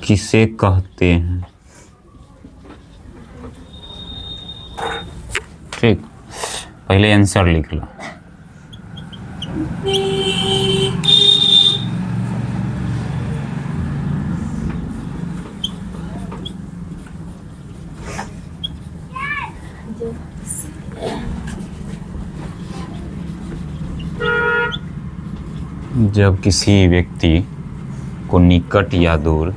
किसे कहते हैं? ठीक, पहले आंसर लिख लो। जब किसी व्यक्ति को निकट या दूर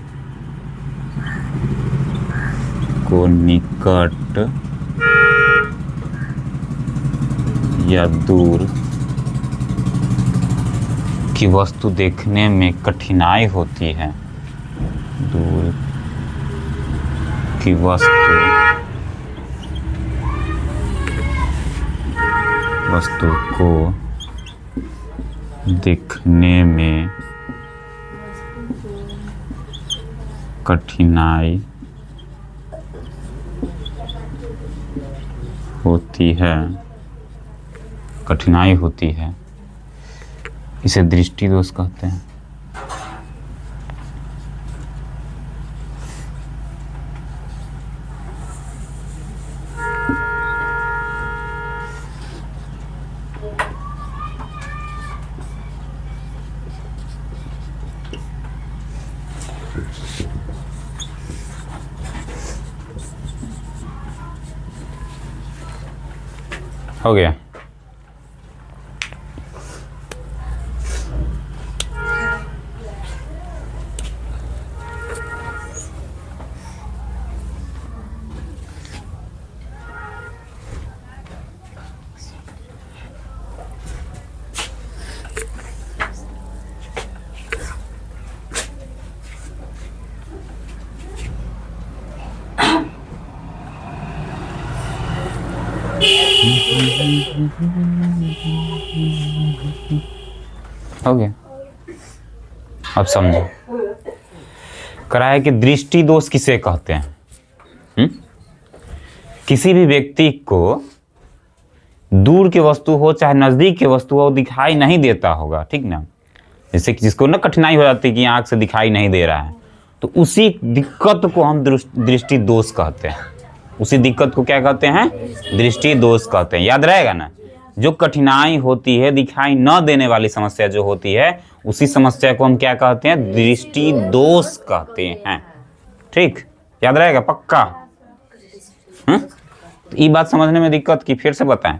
की वस्तु देखने में कठिनाई होती है, दूर की वस्तु को देखने में कठिनाई होती है, इसे दृष्टि दोष कहते हैं। हो गया। हो गया। अब समझो, कराया कि दृष्टि दोष किसे कहते हैं। किसी भी व्यक्ति को दूर की वस्तु हो चाहे नजदीक की वस्तु हो दिखाई नहीं देता होगा, ठीक ना। जैसे कि जिसको ना कठिनाई हो जाती है कि आंख से दिखाई नहीं दे रहा है, तो उसी दिक्कत को हम दृष्टि दोष कहते हैं। उसी दिक्कत को क्या कहते हैं? दृष्टि दोष कहते हैं। याद रहेगा ना, जो कठिनाई होती है, दिखाई न देने वाली समस्या जो होती है, उसी समस्या को हम क्या कहते हैं? दृष्टि दोष कहते हैं। ठीक, याद रहेगा पक्का? ये बात समझने में दिक्कत की, फिर से बताएं।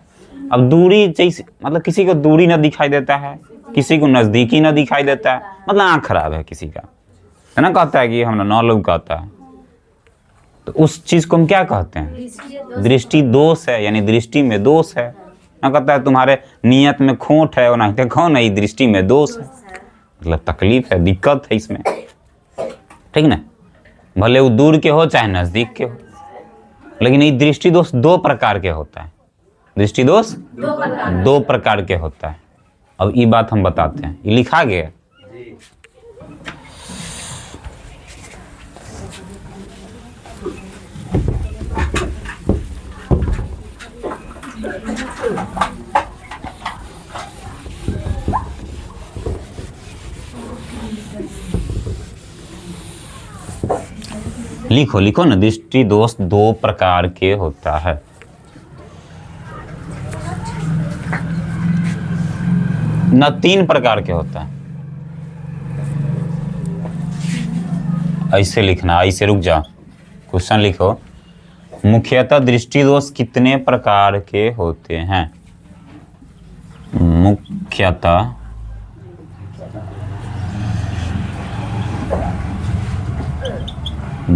अब दूरी जैसे मतलब किसी को दूरी न दिखाई देता है, किसी को नजदीकी न दिखाई देता है, मतलब आँख खराब है किसी का, है ना, कहता है कि हम नौ लोग कहता है, तो उस चीज को हम क्या कहते हैं? दृष्टि दोष है, यानी दृष्टि में दोष है। ना कहता है तुम्हारे नियत में खोट है, और नहीं तो कौन नहीं, दृष्टि में दोष है, मतलब तकलीफ है, दिक्कत है इसमें, ठीक ना। भले वो दूर के हो चाहे नजदीक के हो, लेकिन ये दृष्टि दोष दो प्रकार के होता है। दृष्टि दोष दो प्रकार के होता है। अब ये बात हम बताते हैं, ये लिखा गया। लिखो लिखो ना, दृष्टि दोष दो प्रकार के होता है। न तीन प्रकार के होता है। ऐसे लिखना, ऐसे रुक जा, क्वेश्चन लिखो। मुख्यतः दृष्टि दोष कितने प्रकार के होते हैं? मुख्यतः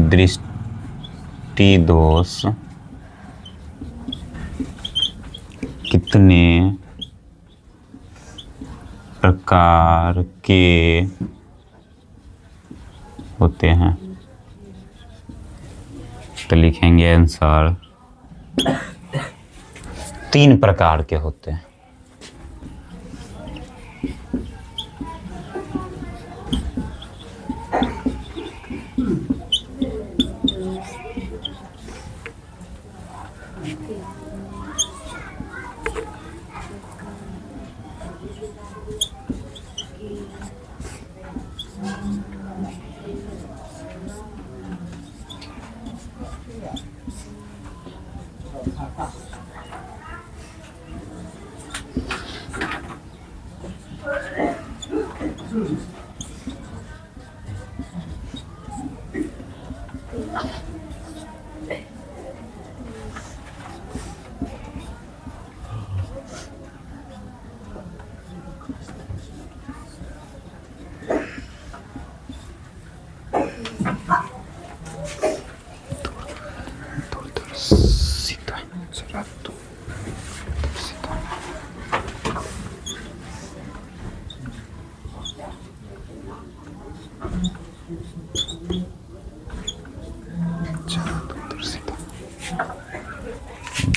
दृष्टि दोष कितने प्रकार के होते हैं? तो लिखेंगे आंसर, तीन प्रकार के होते हैं। दूरदर्शिता जरा दूरदर्शिता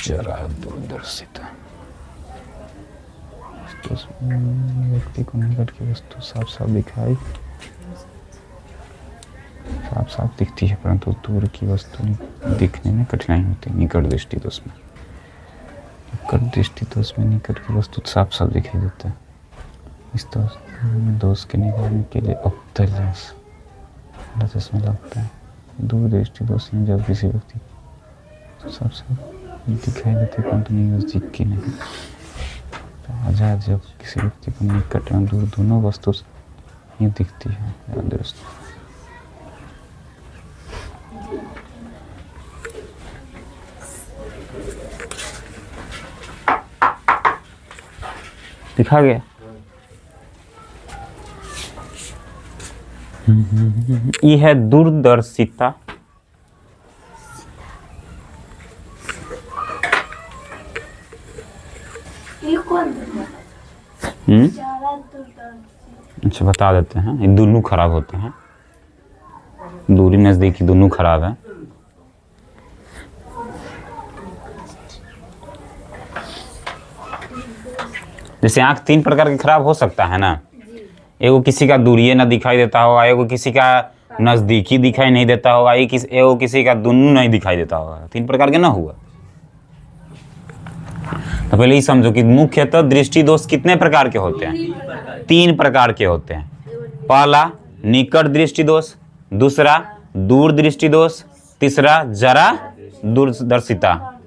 जरा दूरदर्शिता व्यक्ति को निकट की वस्तु साफ साफ दिखाई साफ साफ दिखती है, परंतु दूर की वस्तु दिखने में कठिनाई होती है। निकट दृष्टि दोष में, निकट दृष्टि दोष में निकट की वस्तु साफ साफ दिखाई देता है। इस दोष के निवारण के लिए अवतल लेंस चश्मा लगता है। दूर दृष्टि दोष में जब किसी व्यक्ति साफ साफ दिखाई देती है, परंतु नज़दीक की नहीं। आजाद जब किसी व्यक्ति को निकट एवं दूर दोनों वस्तु ही दिखती है। दिखा गया। ये है दूरदर्शिता। अच्छा बता देते हैं, ये दोनों खराब होते हैं, दूरी नजदीकी दोनों खराब है। जैसे आंख तीन प्रकार के खराब हो सकता है ना, एगो किसी का दूरिये ना दिखाई देता होगा, एगो किसी का नजदीकी दिखाई नहीं देता होगा, एगो किसी का दोनों नहीं दिखाई देता होगा। तीन प्रकार के ना हुआ। तो पहले ही समझो कि मुख्यतः दृष्टि दोष कितने प्रकार के होते हैं? तीन प्रकार के होते हैं। पहला निकट दृष्टि दोष, दूसरा दूर दृष्टि दोष, तीसरा जरा दूरदर्शिता।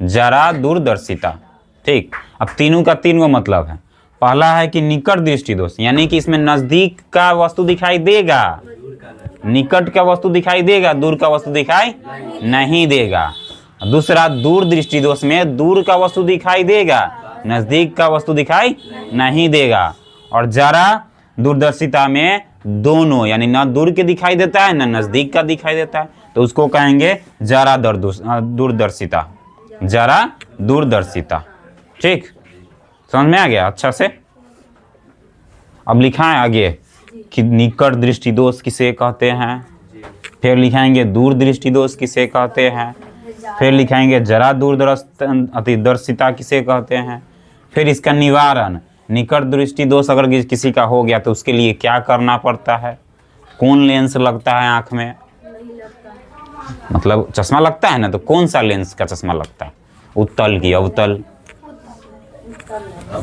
जरा दूरदर्शिता, ठीक। अब तीनों का तीन को मतलब है। पहला है कि निकट दृष्टि दोष, यानी कि इसमें नजदीक का वस्तु दिखाई देगा, निकट का वस्तु दिखाई देगा, दूर का वस्तु दिखाई नहीं देगा। दूसरा दूर दृष्टि दोष में दूर का वस्तु दिखाई देगा, नजदीक का वस्तु दिखाई नहीं देगा। और जरा दूरदर्शिता में दोनों, यानी न दूर के दिखाई देता है न नजदीक का दिखाई देता है, तो उसको कहेंगे जरा दूरदर्शिता। जरा दूरदर्शिता, ठीक। समझ में आ गया अच्छा से? अब लिखा है आगे कि निकट दृष्टि दोष किसे कहते हैं, फिर लिखाएंगे दूर दृष्टि दोष किसे कहते हैं, फिर लिखाएंगे जरा दूरदर्शिता किसे कहते हैं, फिर इसका निवारण। निकट दृष्टि दोष अगर किसी का हो गया तो उसके लिए क्या करना पड़ता है, कौन लेंस लगता है आँख में, मतलब चश्मा लगता है ना, तो कौन सा लेंस का चश्मा लगता है, उत्तल की अवतल,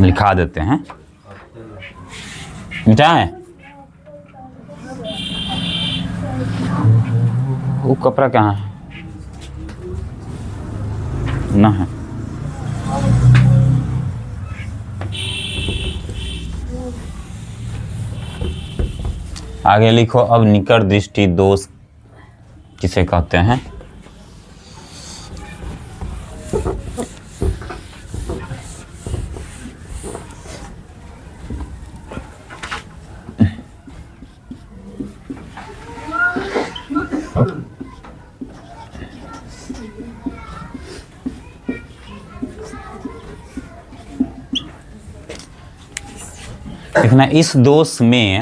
लिखा देते हैं। मिटा है वो कपड़ा कहाँ है ना है। आगे लिखो अब निकट दृष्टि दोष किसे कहते हैं। देखना इस दोष में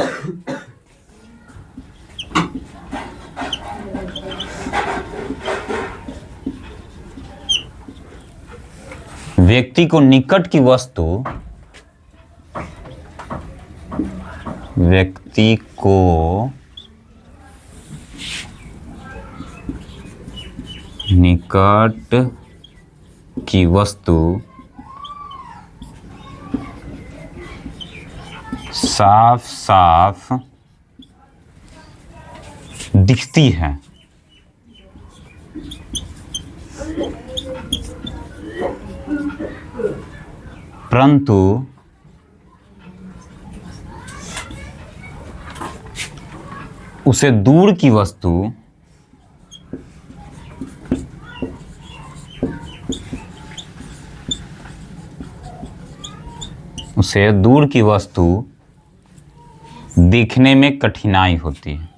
व्यक्ति को निकट की वस्तु, व्यक्ति को निकट की वस्तु साफ साफ दिखती है, परंतु उसे दूर की वस्तु दिखने में कठिनाई होती है।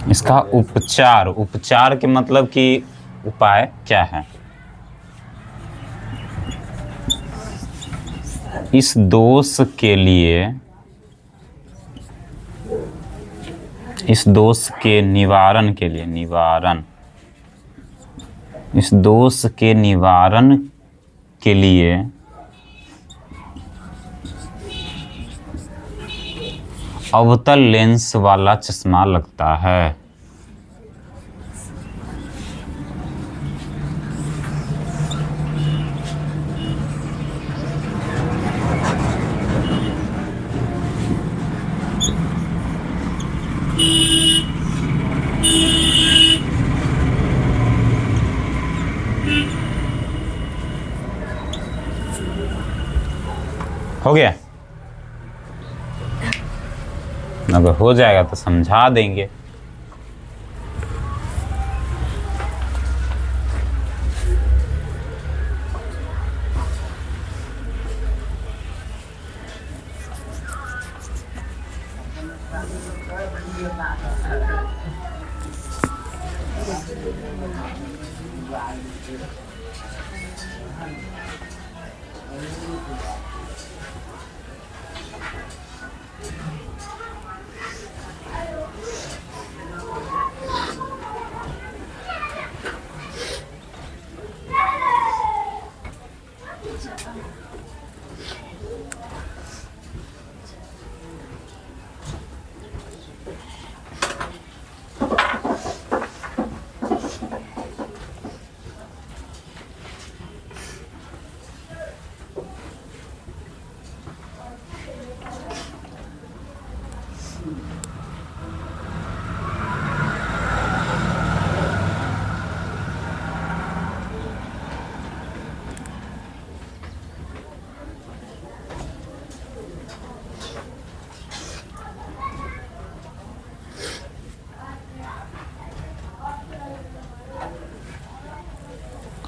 इसका उपचार के मतलब कि उपाय क्या है? इस दोष के निवारण के लिए इस दोष के निवारण के लिए अवतल लेंस वाला चश्मा लगता है। हो गया? अगर हो जाएगा तो समझा देंगे।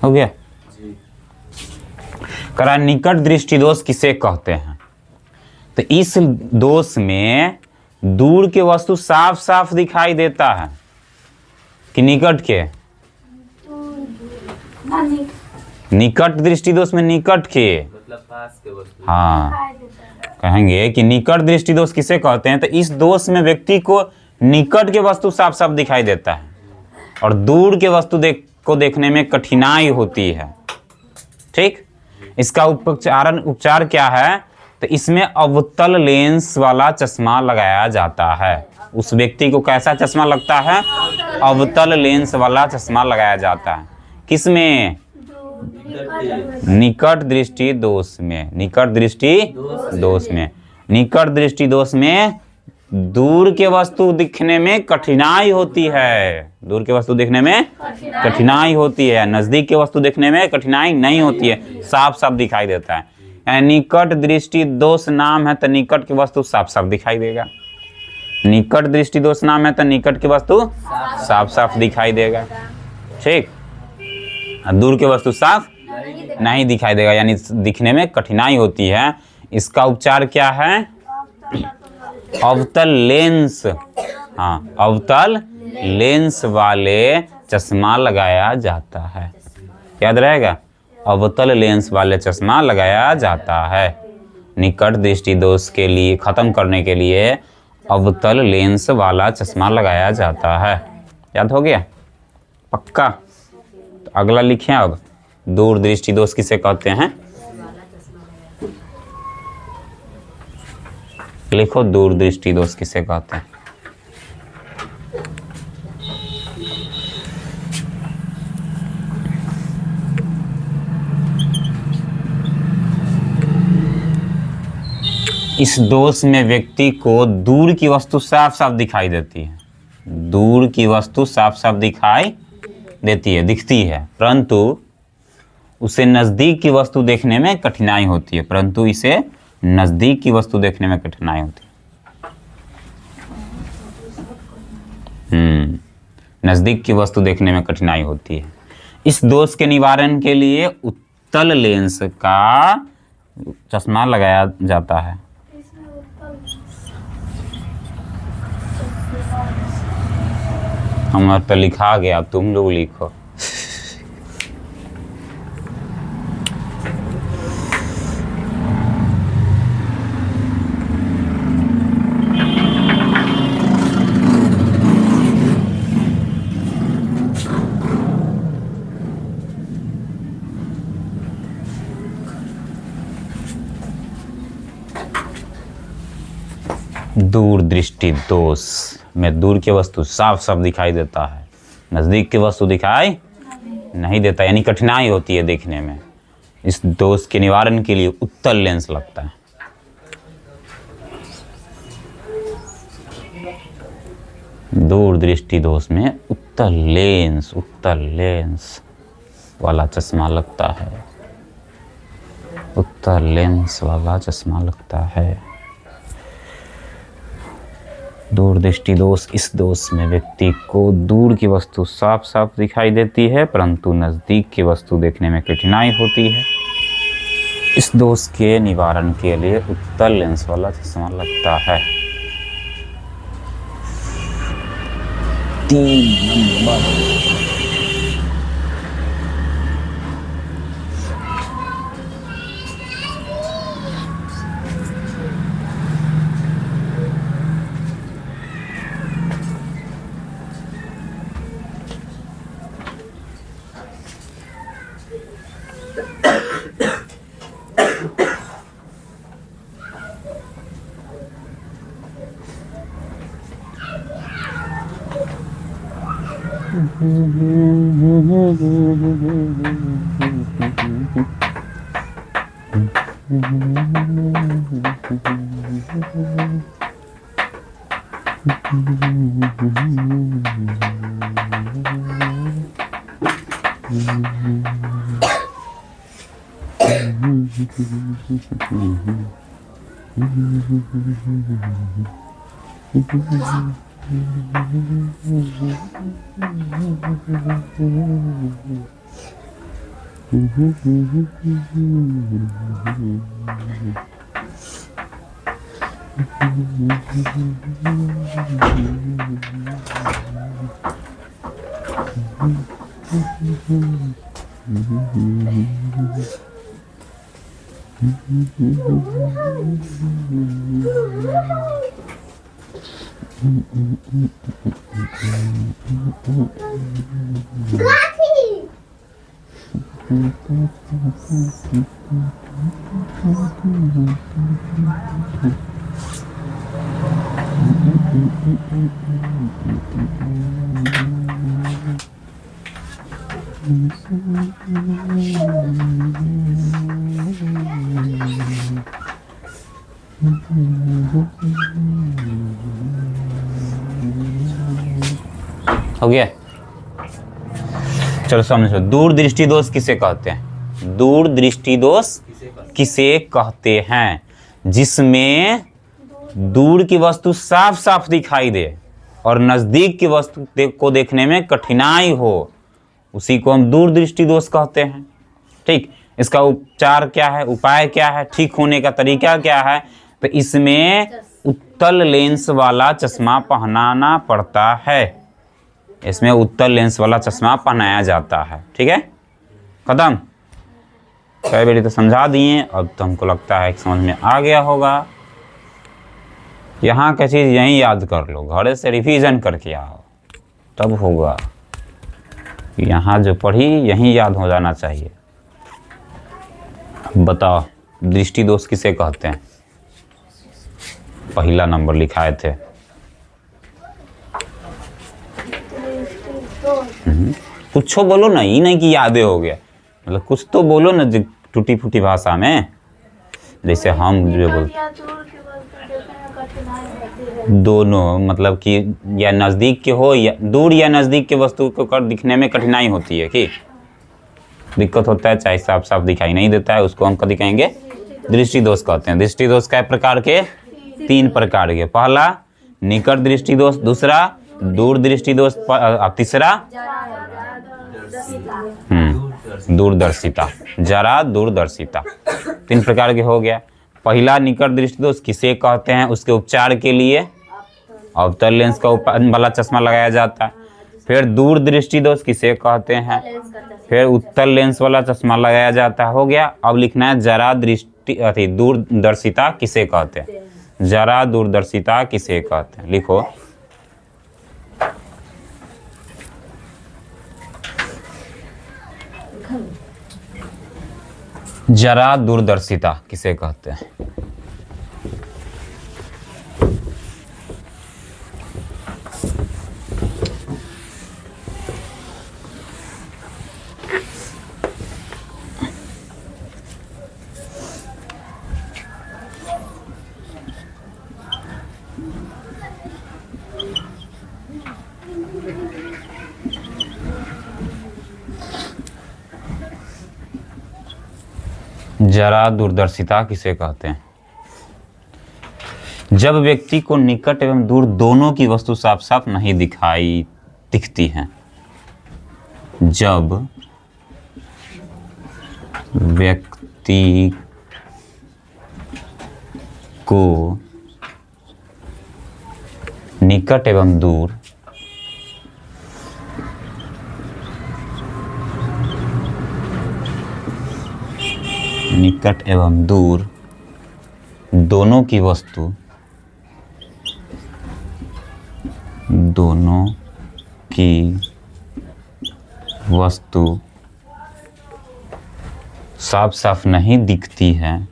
हो गया? करा निकट दृष्टि दोष किसे कहते हैं? तो इस दोष में दूर के वस्तु साफ साफ दिखाई देता है कि निकट के? निकट दृष्टि दोष में निकट के मतलब पास के वस्तु। हाँ, कहेंगे कि निकट दृष्टि दोष किसे कहते हैं? तो इस दोष में व्यक्ति को निकट के वस्तु साफ साफ दिखाई देता है और दूर के वस्तु को देखने में कठिनाई होती है। ठीक, इसका उपचार क्या है? तो इसमें अवतल लेंस वाला चश्मा लगाया जाता है। उस व्यक्ति को कैसा चश्मा लगता है? अवतल लेंस वाला चश्मा लगाया जाता है। किसमें? निकट दृष्टि दोष में। निकट दृष्टि दोष में, निकट दृष्टि दोष में दूर के वस्तु दिखने में कठिनाई होती है। दूर के वस्तु देखने में कठिनाई होती है, नजदीक के वस्तु देखने में कठिनाई नहीं होती है, साफ साफ दिखाई देता है। निकट दृष्टि दोष नाम है तो निकट की वस्तु साफ साफ दिखाई देगा। निकट दृष्टि दोष नाम है तो निकट की वस्तु साफ साफ दिखाई देगा। ठीक, दूर के वस्तु साफ नहीं दिखाई देगा, यानी दिखने में कठिनाई होती है। इसका उपचार क्या है? अवतल लेंस, हाँ, अवतल लेंस वाले चश्मा लगाया जाता है। याद रहेगा, अवतल लेंस वाले चश्मा लगाया जाता है। निकट दृष्टि दोष के लिए खत्म करने के लिए अवतल लेंस वाला चश्मा लगाया जाता है। याद हो गया? पक्का? तो अगला लिखें अब, दूर दृष्टि दोष किसे कहते हैं? लिखो, दूर दृष्टि दोष किसे कहते हैं? इस दोष में व्यक्ति को दूर की वस्तु साफ साफ दिखाई देती है। दूर की वस्तु साफ साफ दिखाई देती है, दिखती है, परंतु उसे नज़दीक की वस्तु देखने में कठिनाई होती है। परंतु इसे नज़दीक की वस्तु देखने में कठिनाई होती है। नज़दीक की वस्तु देखने में कठिनाई होती है। इस दोष के निवारण के लिए उत्तल लेंस का चश्मा लगाया जाता है। हमारे पे लिखा गया, तुम लोग लिखो। दूर दृष्टि दोष में दूर की वस्तु साफ साफ दिखाई देता है, नज़दीक की वस्तु दिखाई नहीं देता, यानी कठिनाई होती है देखने में। इस दोष के निवारण के लिए उत्तल लेंस लगता है। दूर दृष्टि दोष में उत्तल लेंस वाला चश्मा लगता है। उत्तल लेंस वाला चश्मा लगता है। दूर दृष्टि दोष, इस दोष में व्यक्ति को दूर की वस्तु साफ साफ दिखाई देती है, परंतु नज़दीक की वस्तु देखने में कठिनाई होती है। इस दोष के निवारण के लिए उत्तल लेंस वाला चश्मा लगता है। 3 नंबर। हो गया? चलो समझो, दूर दृष्टि दोष किसे कहते हैं? दूर दृष्टि दोष किसे कहते हैं? जिसमें दूर की वस्तु साफ साफ दिखाई दे और नजदीक की वस्तु को देखने में कठिनाई हो, उसी को हम दूर दृष्टि दोष कहते हैं। ठीक, इसका उपचार क्या है, उपाय क्या है, ठीक होने का तरीका क्या है? तो इसमें उत्तल लेंस वाला चश्मा पहनाना पड़ता है। इसमें उत्तल लेंस वाला चश्मा पहनाया जाता है। ठीक है, खत्म। कई बार तो समझा दिए, अब तो हमको लगता है कि समझ में आ गया होगा। यहाँ का चीज़ यहीं याद कर लो, घर से रिवीजन करके आओ, तब होगा। यहाँ जो पढ़ी यहीं याद हो जाना चाहिए। अब बताओ, दृष्टि दोष किसे कहते हैं? पहला नंबर लिखाए थे। कुछ बोलो ना, ये नहीं कि यादें हो गया, मतलब कुछ तो बोलो ना टूटी फूटी भाषा में, जैसे हम जो बोलते। दोनों, मतलब कि या नज़दीक के हो या दूर या नज़दीक के वस्तु को कर दिखने में कठिनाई होती है कि दिक्कत होता है, चाहे साफ साफ दिखाई नहीं देता है, उसको हम क्या दिखाएंगे? दृष्टि दोष कहते हैं। दृष्टि दोष कै प्रकार के? 3 प्रकार के। पहला निकट दृष्टि दोष, दूसरा दूर दृष्टि दोष, तीसरा दूरदर्शिता, जरा दूरदर्शिता। 3 प्रकार के हो गया। पहला निकट दृष्टि दोष किसे कहते हैं? उसके उपचार के लिए अवतल लेंस का वाला चश्मा लगाया जाता है। फिर दूर दृष्टि दोष किसे कहते हैं? फिर उत्तल लेंस वाला चश्मा लगाया जाता है। हो गया। अब लिखना है जरा दृष्टि दूरदर्शिता किसे कहते हैं? जरा दूरदर्शिता किसे कहते हैं? लिखो। जरा दूरदर्शिता किसे कहते हैं? जरा दूरदर्शिता किसे कहते हैं? जब व्यक्ति को निकट एवं दूर दोनों की वस्तु साफ साफ नहीं दिखती हैं। जब व्यक्ति को निकट एवं दूर दोनों की वस्तु साफ साफ नहीं दिखती है,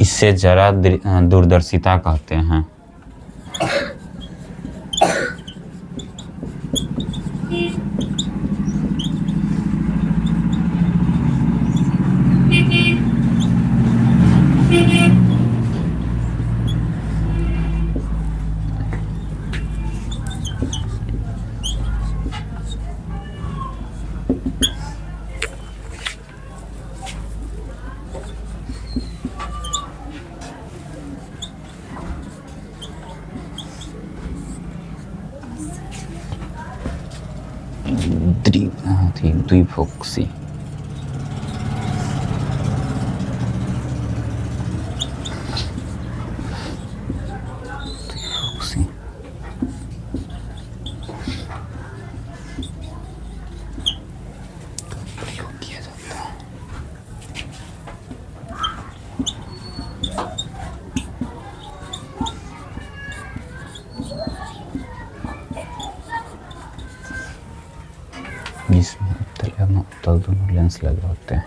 इससे जरा दूरदर्शिता कहते हैं। द्विफोक्सी। प्रयोग किया जाता है। जिसमें उत्तल एवं उत्तल दोनों लेंस लगे होते हैं।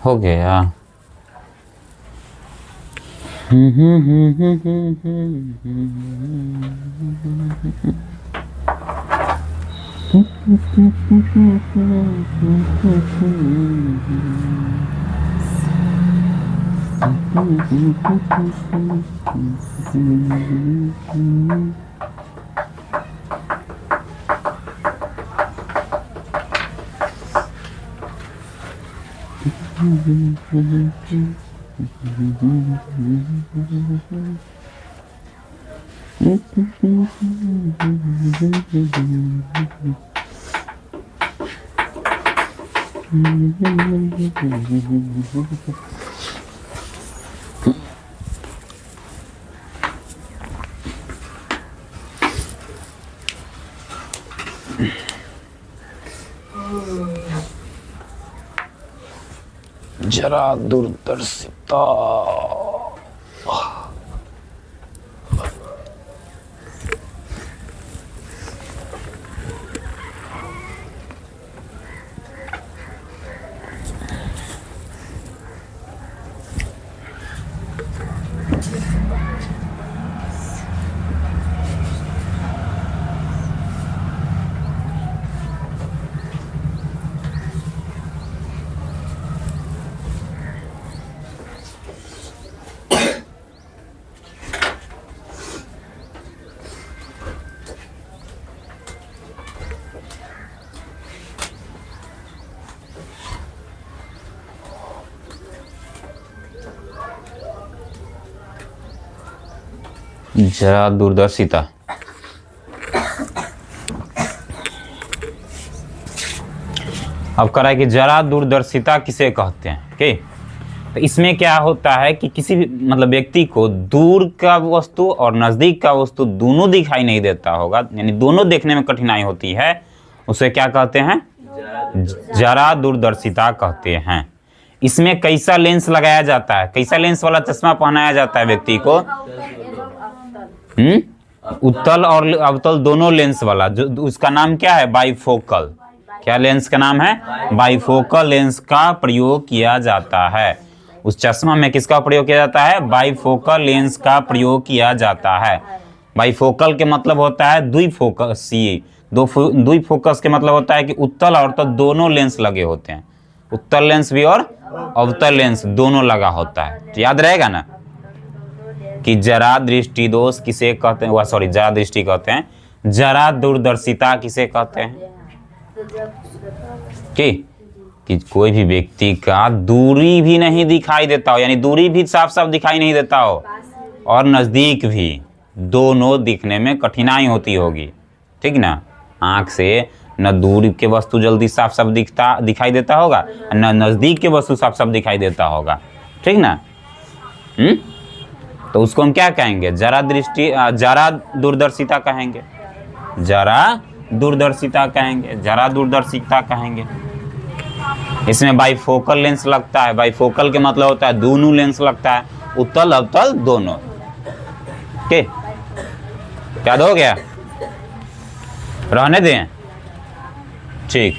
हो गया। जरा दूरदर्शिता। जरा दूरदर्शिता। अब कह रहा है कि जरा दूरदर्शिता किसे कहते हैं। ओके, तो इसमें क्या होता है कि किसी भी मतलब व्यक्ति को दूर का वस्तु और नज़दीक का वस्तु दोनों दिखाई नहीं देता होगा, यानी दोनों देखने में कठिनाई होती है, उसे क्या कहते हैं? जरा दूरदर्शिता कहते हैं। इसमें कैसा लेंस लगाया जाता है? कैसा लेंस वाला चश्मा पहनाया जाता है व्यक्ति को? उत्तल और अवतल दोनों लेंस वाला, जो उसका नाम क्या है? बाइफोकल। क्या लेंस का नाम है? बाइफोकल लेंस का प्रयोग किया जाता है। उस चश्मा में किसका प्रयोग किया जाता है? बाइफोकल लेंस का प्रयोग किया जाता है। बाइफोकल के मतलब होता है द्विफोकसीय। द्विफोकस के मतलब होता है कि उत्तल और अवतल दोनों लेंस लगे होते हैं। उत्तल लेंस भी और अवतल लेंस दोनों लगा होता है। तो याद रहेगा ना कि जरा दृष्टि दोष किसे कहते हैं? वह सॉरी, जरा दृष्टि कहते हैं। जरा दूरदर्शिता किसे कहते हैं? कि कोई भी व्यक्ति का दूरी भी नहीं दिखाई देता हो, यानी दूरी भी साफ साफ दिखाई नहीं देता हो और नज़दीक भी, दोनों दिखने में कठिनाई होती होगी। ठीक ना? आँख से न दूर के वस्तु जल्दी साफ साफ दिखाई देता होगा, न नज़दीक के वस्तु साफ साफ दिखाई देता होगा। ठीक ना? तो उसको हम क्या कहेंगे? जरा दूरदर्शिता कहेंगे। जरा दूरदर्शिता कहेंगे। जरा दूरदर्शिता कहेंगे। इसमें बाइफोकल लेंस लगता है। बाइफोकल के मतलब होता है दोनों लेंस लगता है, उत्तल अवतल दोनों। के याद हो गया? रहने दें। ठीक।